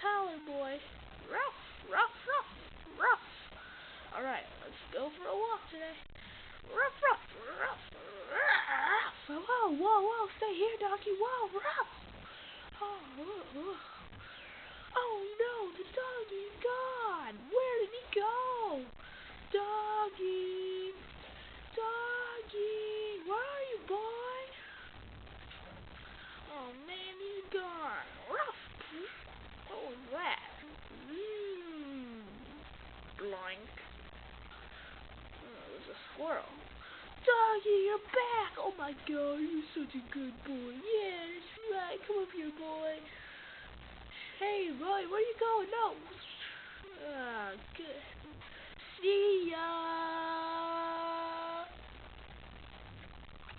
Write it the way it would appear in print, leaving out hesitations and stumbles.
collar, boy. Ruff, ruff, ruff, ruff. Alright, let's go for a walk today. Ruff, ruff, ruff, ruff. Whoa, whoa, whoa, stay here, donkey. Whoa, ruff. Oh no, the donkey's gone. Where did he go? Doggy, doggy, where are you, boy? Oh man, he's gone. Ruff. What was that? Blank. Oh, it was a squirrel. Doggy, you're back! Oh my god, you're such a good boy. Yeah, that's right. Come up here, boy. Hey, boy, where you going? No. Ah, good.